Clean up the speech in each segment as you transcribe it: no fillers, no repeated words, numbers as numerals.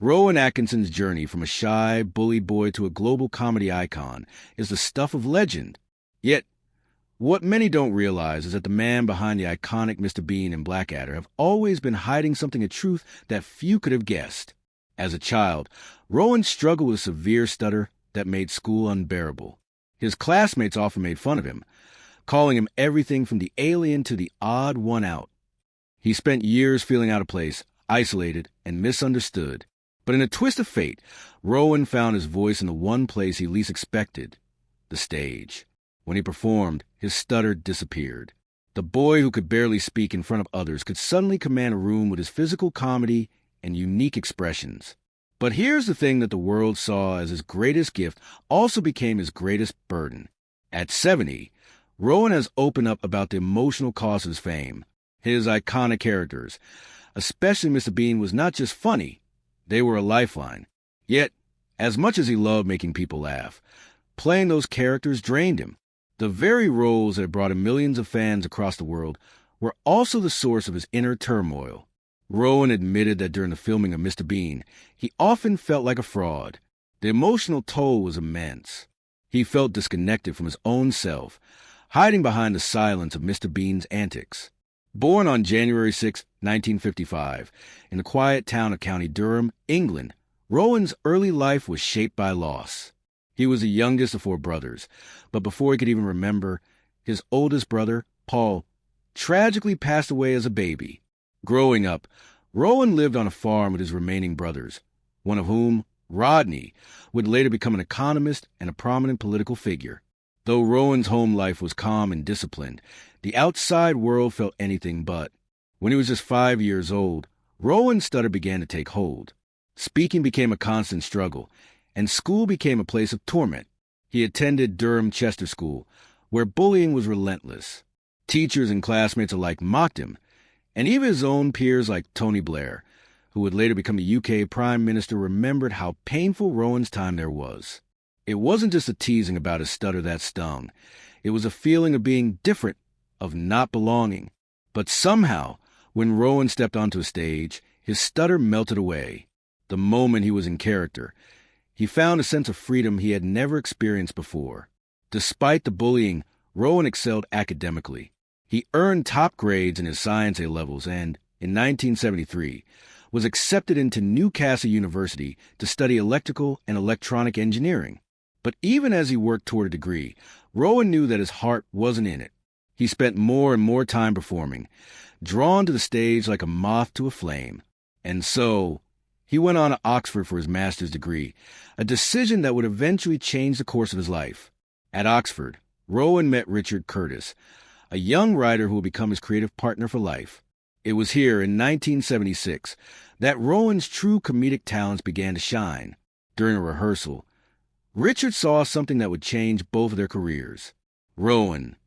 Rowan Atkinson's journey from a shy, bullied boy to a global comedy icon is the stuff of legend. Yet, what many don't realize is that the man behind the iconic Mr. Bean and Blackadder have always been hiding something of truth that few could have guessed. As a child, Rowan struggled with a severe stutter that made school unbearable. His classmates often made fun of him, calling him everything from the alien to the odd one out. He spent years feeling out of place, isolated, and misunderstood. But in a twist of fate, Rowan found his voice in the one place he least expected, the stage. When he performed, his stutter disappeared. The boy who could barely speak in front of others could suddenly command a room with his physical comedy and unique expressions. But here's the thing that the world saw as his greatest gift also became his greatest burden. At 70, Rowan has opened up about the emotional cost of his fame. His iconic characters, especially Mr. Bean, was not just funny. They were a lifeline. Yet, as much as he loved making people laugh, playing those characters drained him. The very roles that had brought him millions of fans across the world were also the source of his inner turmoil. Rowan admitted that during the filming of Mr. Bean, he often felt like a fraud. The emotional toll was immense. He felt disconnected from his own self, hiding behind the silence of Mr. Bean's antics. Born on January 6, 1955, in the quiet town of County Durham, England, Rowan's early life was shaped by loss. He was the youngest of 4 brothers, but before he could even remember, his oldest brother, Paul, tragically passed away as a baby. Growing up, Rowan lived on a farm with his remaining brothers, one of whom, Rodney, would later become an economist and a prominent political figure. Though Rowan's home life was calm and disciplined, the outside world felt anything but. When he was just 5 years old, Rowan's stutter began to take hold. Speaking became a constant struggle, and school became a place of torment. He attended Durham Chester School, where bullying was relentless. Teachers and classmates alike mocked him, and even his own peers like Tony Blair, who would later become the UK Prime Minister, remembered how painful Rowan's time there was. It wasn't just a teasing about his stutter that stung. It was a feeling of being different, of not belonging. But somehow, when Rowan stepped onto a stage, his stutter melted away. The moment he was in character, he found a sense of freedom he had never experienced before. Despite the bullying, Rowan excelled academically. He earned top grades in his science A-levels and, in 1973, was accepted into Newcastle University to study electrical and electronic engineering. But even as he worked toward a degree, Rowan knew that his heart wasn't in it. He spent more and more time performing, drawn to the stage like a moth to a flame. And so, he went on to Oxford for his master's degree, a decision that would eventually change the course of his life. At Oxford, Rowan met Richard Curtis, a young writer who would become his creative partner for life. It was here in 1976 that Rowan's true comedic talents began to shine. During a rehearsal, Richard saw something that would change both of their careers. Rowan,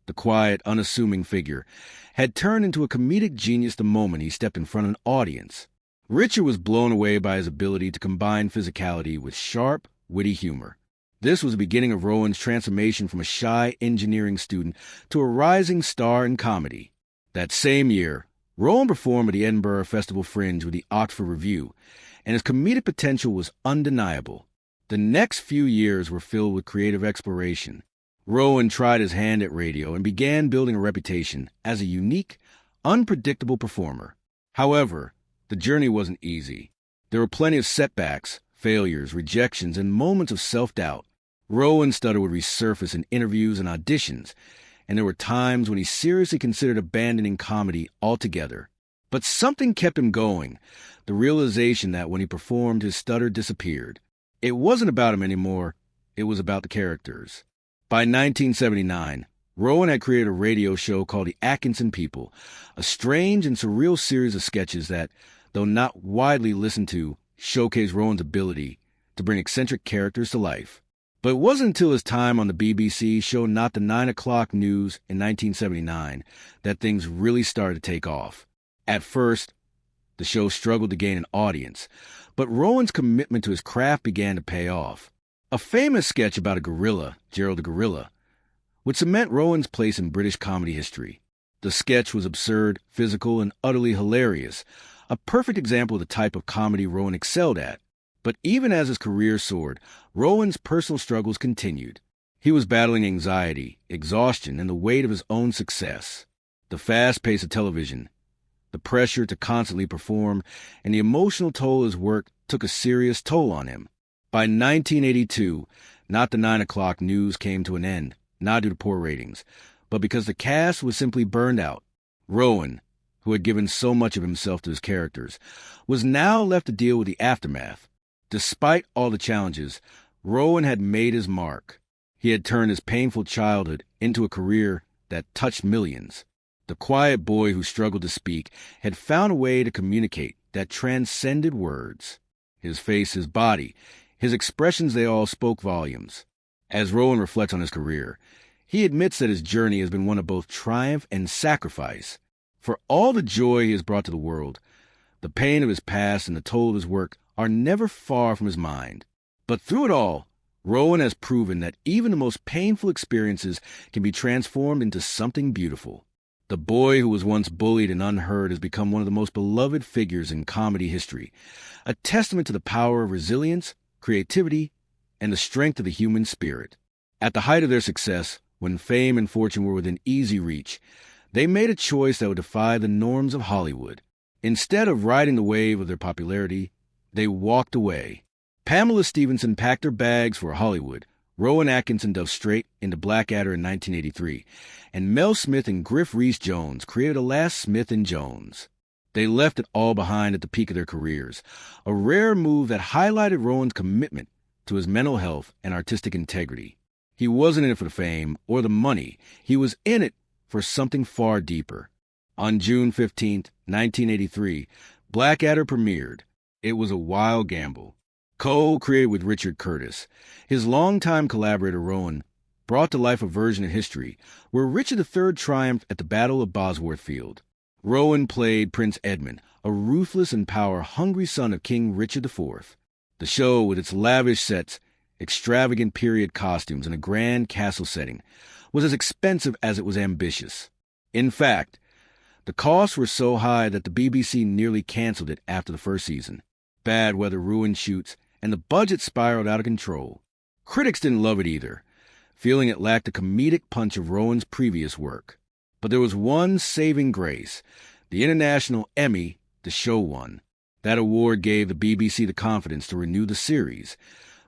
the quiet, unassuming figure, had turned into a comedic genius the moment he stepped in front of an audience. Richard was blown away by his ability to combine physicality with sharp, witty humor. This was the beginning of Rowan's transformation from a shy engineering student to a rising star in comedy. That same year, Rowan performed at the Edinburgh Festival Fringe with the Oxford Revue, and his comedic potential was undeniable. The next few years were filled with creative exploration. Rowan tried his hand at radio and began building a reputation as a unique, unpredictable performer. However, the journey wasn't easy. There were plenty of setbacks, failures, rejections, and moments of self-doubt. Rowan's stutter would resurface in interviews and auditions, and there were times when he seriously considered abandoning comedy altogether. But something kept him going, the realization that when he performed, his stutter disappeared. It wasn't about him anymore, it was about the characters. By 1979, Rowan had created a radio show called The Atkinson People, a strange and surreal series of sketches that, though not widely listened to, showcased Rowan's ability to bring eccentric characters to life. But it wasn't until his time on the BBC show Not the 9 O'Clock News in 1979 that things really started to take off. At first, the show struggled to gain an audience, but Rowan's commitment to his craft began to pay off. A famous sketch about a gorilla, Gerald the Gorilla, would cement Rowan's place in British comedy history. The sketch was absurd, physical, and utterly hilarious, A perfect example of the type of comedy Rowan excelled at. But even as his career soared, Rowan's personal struggles continued. He was battling anxiety, exhaustion, and the weight of his own success. The fast pace of television, the pressure to constantly perform, and the emotional toll of his work took a serious toll on him. By 1982, not the 9 o'clock news came to an end, not due to poor ratings, but because the cast was simply burned out. Rowan, who had given so much of himself to his characters, was now left to deal with the aftermath. Despite all the challenges, Rowan had made his mark. He had turned his painful childhood into a career that touched millions. The quiet boy who struggled to speak had found a way to communicate that transcended words. His face, his body, his expressions, they all spoke volumes. As Rowan reflects on his career, he admits that his journey has been one of both triumph and sacrifice. For all the joy he has brought to the world, the pain of his past and the toll of his work are never far from his mind. But through it all, Rowan has proven that even the most painful experiences can be transformed into something beautiful. The boy who was once bullied and unheard has become one of the most beloved figures in comedy history, a testament to the power of resilience, creativity, and the strength of the human spirit. At the height of their success, when fame and fortune were within easy reach, they made a choice that would defy the norms of Hollywood. Instead of riding the wave of their popularity, they walked away. Pamela Stephenson packed her bags for Hollywood. Rowan Atkinson dove straight into Blackadder in 1983, and Mel Smith and Griff Rhys-Jones created a last Smith and Jones. They left it all behind at the peak of their careers, a rare move that highlighted Rowan's commitment to his mental health and artistic integrity. He wasn't in it for the fame or the money. He was in it for something far deeper. On June 15, 1983, Blackadder premiered. It was a wild gamble. Co-created with Richard Curtis, his longtime collaborator Rowan brought to life a version of history where Richard III triumphed at the Battle of Bosworth Field. Rowan played Prince Edmund, a ruthless and power-hungry son of King Richard IV. The show, with its lavish sets, extravagant period costumes, and a grand castle setting, was as expensive as it was ambitious. In fact, the costs were so high that the BBC nearly canceled it after the first season. Bad weather ruined shoots, and the budget spiraled out of control. Critics didn't love it either, feeling it lacked the comedic punch of Rowan's previous work. But there was one saving grace. The International Emmy the show won. That award gave the BBC the confidence to renew the series,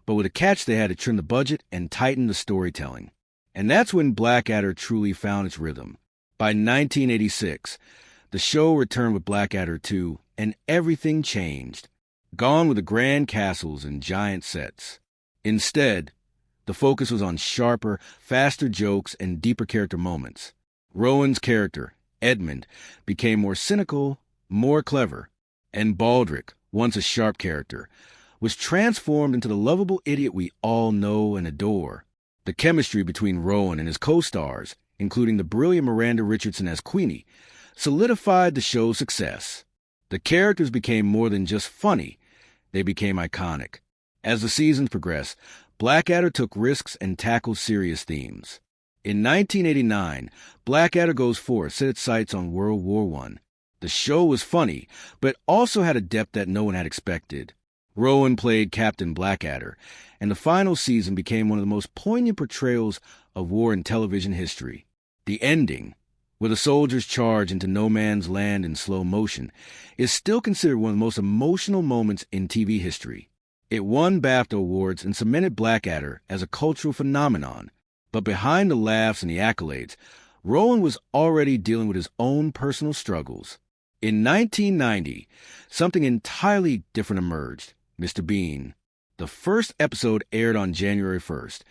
but with a catch they had to trim the budget and tighten the storytelling. And that's when Blackadder truly found its rhythm. By 1986, the show returned with Blackadder 2, and everything changed. Gone were the grand castles and giant sets. Instead, the focus was on sharper, faster jokes and deeper character moments. Rowan's character, Edmund, became more cynical, more clever, and Baldric, once a sharp character, was transformed into the lovable idiot we all know and adore. The chemistry between Rowan and his co-stars, including the brilliant Miranda Richardson as Queenie, solidified the show's success. The characters became more than just funny. They became iconic. As the seasons progressed, Blackadder took risks and tackled serious themes. In 1989, Blackadder Goes Forth set its sights on World War I. The show was funny, but also had a depth that no one had expected. Rowan played Captain Blackadder, and the final season became one of the most poignant portrayals of war in television history. The ending, where the soldiers charge into no man's land in slow motion, is still considered one of the most emotional moments in TV history. It won BAFTA awards and cemented Blackadder as a cultural phenomenon. But behind the laughs and the accolades, Rowan was already dealing with his own personal struggles. In 1990, something entirely different emerged, Mr. Bean. The first episode aired on January 1st,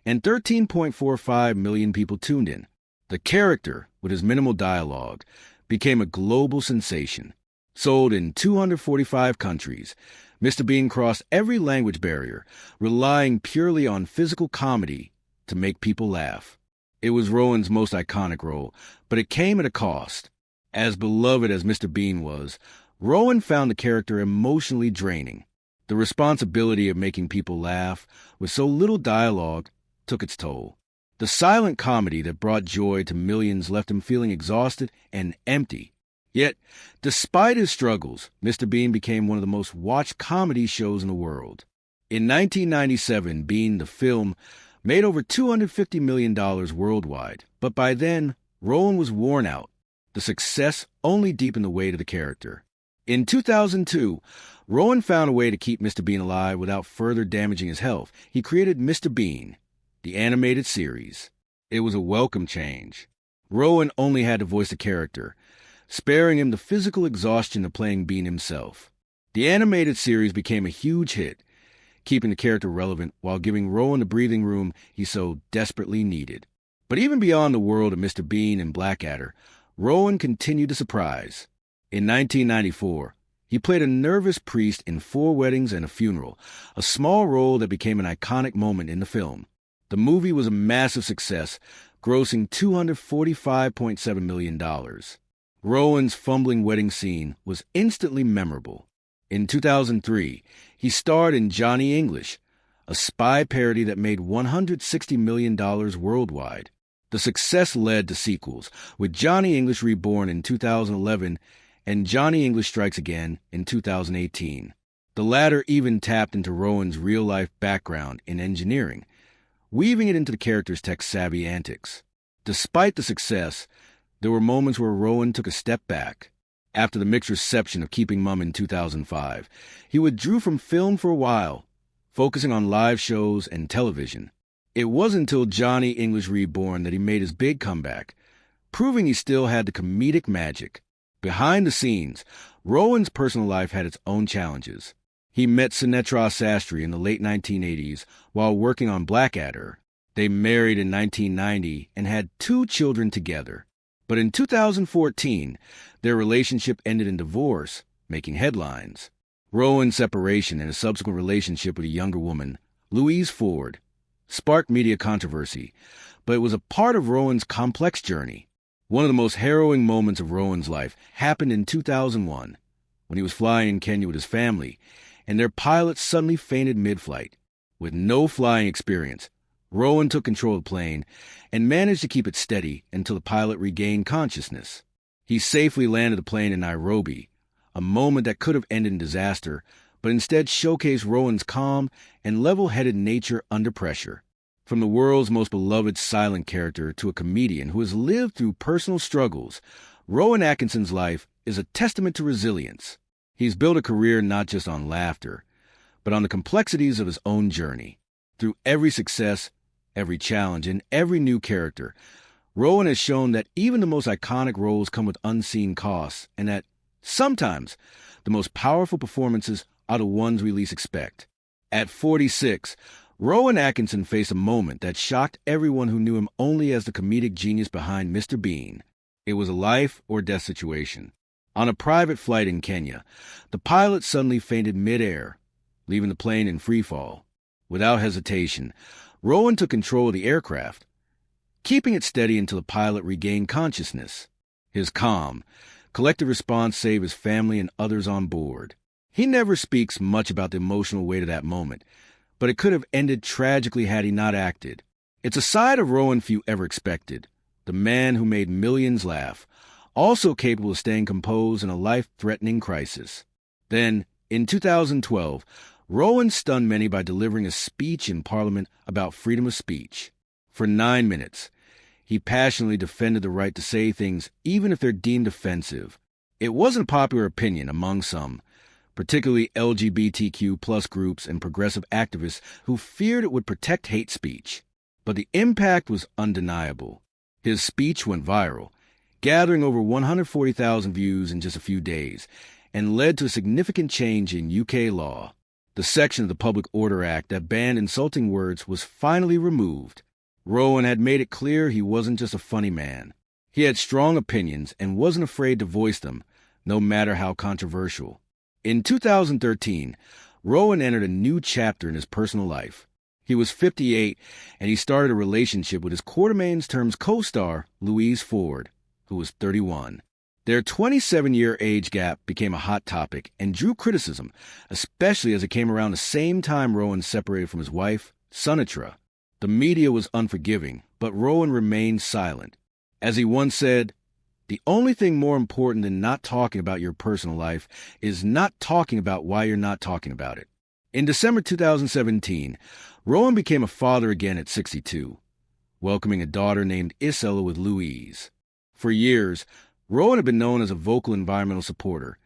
and 13.45 million people tuned in. The character, with his minimal dialogue, became a global sensation. Sold in 245 countries, Mr. Bean crossed every language barrier, relying purely on physical comedy to make people laugh. It was Rowan's most iconic role, but it came at a cost. As beloved as Mr. Bean was, Rowan found the character emotionally draining. The responsibility of making people laugh with so little dialogue took its toll. The silent comedy that brought joy to millions left him feeling exhausted and empty. Yet, despite his struggles, Mr. Bean became one of the most watched comedy shows in the world. In 1997, Bean, the film, made over $250 million worldwide, but by then, Rowan was worn out. The success only deepened the weight of the character. In 2002, Rowan found a way to keep Mr. Bean alive without further damaging his health. He created Mr. Bean, the animated series. It was a welcome change. Rowan only had to voice the character, sparing him the physical exhaustion of playing Bean himself. The animated series became a huge hit, keeping the character relevant while giving Rowan the breathing room he so desperately needed. But even beyond the world of Mr. Bean and Blackadder, Rowan continued to surprise. In 1994, he played a nervous priest in 4 Weddings and a Funeral, a small role that became an iconic moment in the film. The movie was a massive success, grossing $245.7 million. Rowan's fumbling wedding scene was instantly memorable. In 2003, he starred in Johnny English, a spy parody that made $160 million worldwide. The success led to sequels, with Johnny English Reborn in 2011 and Johnny English Strikes Again in 2018. The latter even tapped into Rowan's real-life background in engineering, weaving it into the character's tech-savvy antics. Despite the success, there were moments where Rowan took a step back. After the mixed reception of Keeping Mum in 2005, he withdrew from film for a while, focusing on live shows and television. It wasn't until Johnny English Reborn that he made his big comeback, proving he still had the comedic magic. Behind the scenes, Rowan's personal life had its own challenges. He met Sunetra Sastry in the late 1980s while working on Blackadder. They married in 1990 and had 2 children together. But in 2014, their relationship ended in divorce, making headlines. Rowan's separation and a subsequent relationship with a younger woman, Louise Ford, sparked media controversy, but it was a part of Rowan's complex journey. One of the most harrowing moments of Rowan's life happened in 2001, when he was flying in Kenya with his family, and their pilot suddenly fainted mid-flight. With no flying experience, Rowan took control of the plane and managed to keep it steady until the pilot regained consciousness. He safely landed the plane in Nairobi, a moment that could have ended in disaster, but instead showcased Rowan's calm and level-headed nature under pressure. From the world's most beloved silent character to a comedian who has lived through personal struggles, Rowan Atkinson's life is a testament to resilience. He's built a career not just on laughter, but on the complexities of his own journey. Through every success, every challenge, and every new character, Rowan has shown that even the most iconic roles come with unseen costs, and that sometimes the most powerful performances are the ones we least expect. At 46, Rowan Atkinson faced a moment that shocked everyone who knew him only as the comedic genius behind Mr. Bean. It was a life-or-death situation. On a private flight in Kenya, the pilot suddenly fainted mid-air, leaving the plane in freefall. Without hesitation, Rowan took control of the aircraft, keeping it steady until the pilot regained consciousness. His calm, collective response saved his family and others on board. He never speaks much about the emotional weight of that moment, but it could have ended tragically had he not acted. It's a side of Rowan few ever expected, the man who made millions laugh, also capable of staying composed in a life-threatening crisis. Then, in 2012, Rowan stunned many by delivering a speech in Parliament about freedom of speech. For 9 minutes, he passionately defended the right to say things even if they're deemed offensive. It wasn't popular opinion among some, particularly LGBTQ+ groups and progressive activists who feared it would protect hate speech. But the impact was undeniable. His speech went viral, gathering over 140,000 views in just a few days, and led to a significant change in UK law. The section of the Public Order Act that banned insulting words was finally removed. Rowan had made it clear he wasn't just a funny man. He had strong opinions and wasn't afraid to voice them, no matter how controversial. In 2013, Rowan entered a new chapter in his personal life. He was 58, and he started a relationship with his Quartermain's Terms co-star, Louise Ford, who was 31. Their 27-year age gap became a hot topic and drew criticism, especially as it came around the same time Rowan separated from his wife, Sunetra. The media was unforgiving, but Rowan remained silent. As he once said, The only thing more important than not talking about your personal life is not talking about why you're not talking about it. In December 2017, Rowan became a father again at 62, welcoming a daughter named Isella with Louise. For years, Rowan had been known as a vocal environmental supporter,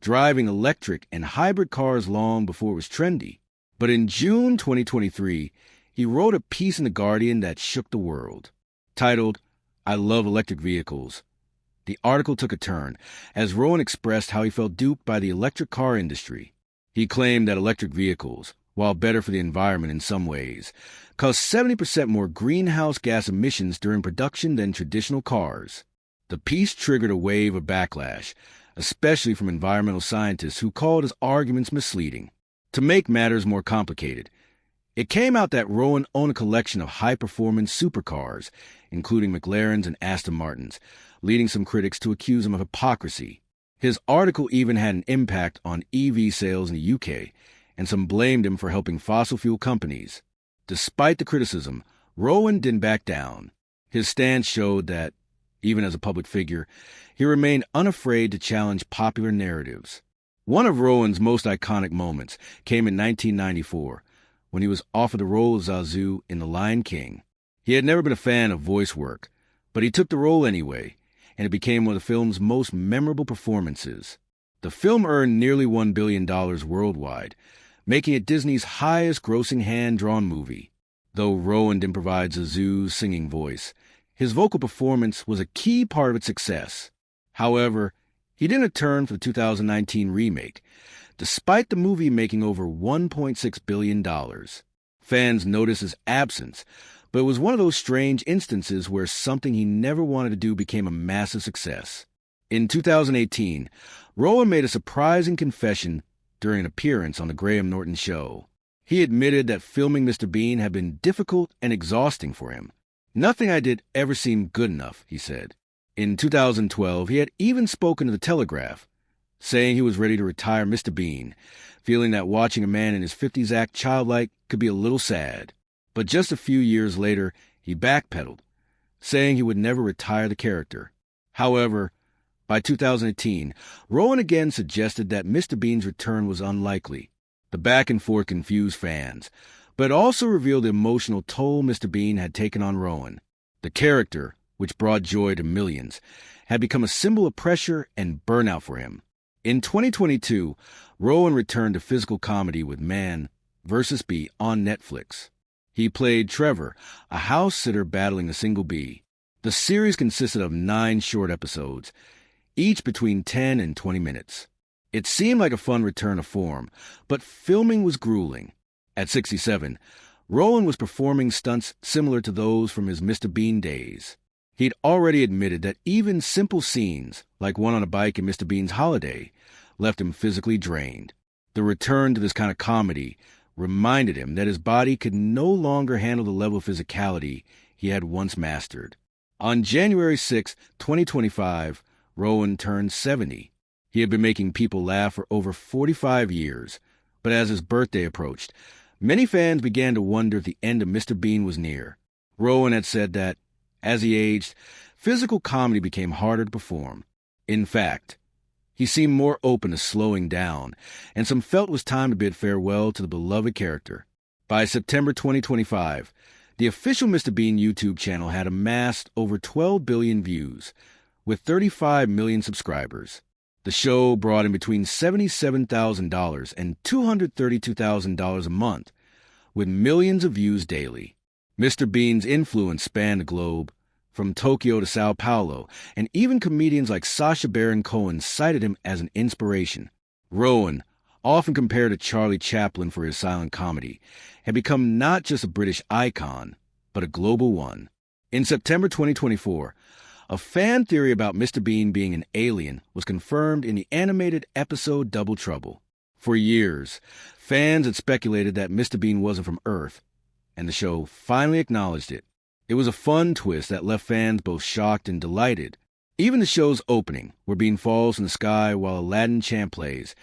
driving electric and hybrid cars long before it was trendy. But in June 2023, he wrote a piece in The Guardian that shook the world. Titled, "I Love Electric Vehicles." The article took a turn as Rowan expressed how he felt duped by the electric car industry. He claimed that electric vehicles, while better for the environment in some ways, cause 70% more greenhouse gas emissions during production than traditional cars. The piece triggered a wave of backlash, especially from environmental scientists who called his arguments misleading. To make matters more complicated, it came out that Rowan owned a collection of high-performance supercars, including McLarens and Aston Martins, leading some critics to accuse him of hypocrisy. His article even had an impact on EV sales in the UK, and some blamed him for helping fossil fuel companies. Despite the criticism, Rowan didn't back down. His stance showed that, even as a public figure, he remained unafraid to challenge popular narratives. One of Rowan's most iconic moments came in 1994, when he was offered the role of Zazu in The Lion King. He had never been a fan of voice work, but he took the role anyway, and it became one of the film's most memorable performances. The film earned nearly $1 billion worldwide, making it Disney's highest-grossing hand-drawn movie. Though Rowan didn't provide Zazu's singing voice, his vocal performance was a key part of its success. However, he didn't return for the 2019 remake, despite the movie making over $1.6 billion. Fans noticed his absence, but it was one of those strange instances where something he never wanted to do became a massive success. In 2018, Rowan made a surprising confession during an appearance on The Graham Norton Show. He admitted that filming Mr. Bean had been difficult and exhausting for him. "Nothing I did ever seemed good enough," he said. In 2012, he had even spoken to The Telegraph, saying he was ready to retire Mr. Bean, feeling that watching a man in his 50s act childlike could be a little sad. But just a few years later, he backpedaled, saying he would never retire the character. However, by 2018, Rowan again suggested that Mr. Bean's return was unlikely. The back and forth confused fans, but it also revealed the emotional toll Mr. Bean had taken on Rowan. The character, which brought joy to millions, had become a symbol of pressure and burnout for him. In 2022, Rowan returned to physical comedy with Man vs. Bee on Netflix. He played Trevor, a house sitter battling a single bee. The series consisted of 9 short episodes, each between 10 and 20 minutes. It seemed like a fun return to form, but filming was grueling. At 67, Rowan was performing stunts similar to those from his Mr. Bean days. He'd already admitted that even simple scenes, like one on a bike in Mr. Bean's Holiday, left him physically drained. The return to this kind of comedy reminded him that his body could no longer handle the level of physicality he had once mastered. On January 6, 2025, Rowan turned 70. He had been making people laugh for over 45 years, but as his birthday approached, many fans began to wonder if the end of Mr. Bean was near. Rowan had said that, as he aged, physical comedy became harder to perform. In fact, he seemed more open to slowing down, and some felt it was time to bid farewell to the beloved character. By September 2025, the official Mr. Bean YouTube channel had amassed over 12 billion views, with 35 million subscribers. The show brought in between $77,000 and $232,000 a month, with millions of views daily. Mr. Bean's influence spanned the globe, from Tokyo to Sao Paulo, and even comedians like Sacha Baron Cohen cited him as an inspiration. Rowan, often compared to Charlie Chaplin for his silent comedy, had become not just a British icon, but a global one. In September 2024, a fan theory about Mr. Bean being an alien was confirmed in the animated episode Double Trouble. For years, fans had speculated that Mr. Bean wasn't from Earth, and the show finally acknowledged it. It was a fun twist that left fans both shocked and delighted. Even the show's opening, where Bean falls from the sky while Aladdin chant plays,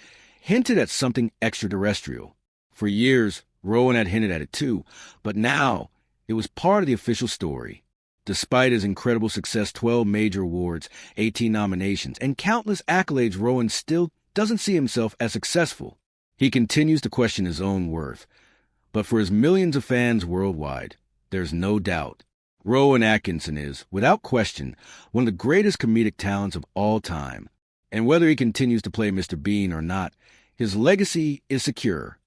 hinted at something extraterrestrial. For years, Rowan had hinted at it too, but now it was part of the official story. Despite his incredible success, 12 major awards, 18 nominations, and countless accolades, Rowan still doesn't see himself as successful. He continues to question his own worth. But for his millions of fans worldwide, there's no doubt Rowan Atkinson is, without question, one of the greatest comedic talents of all time. And whether he continues to play Mr. Bean or not, his legacy is secure.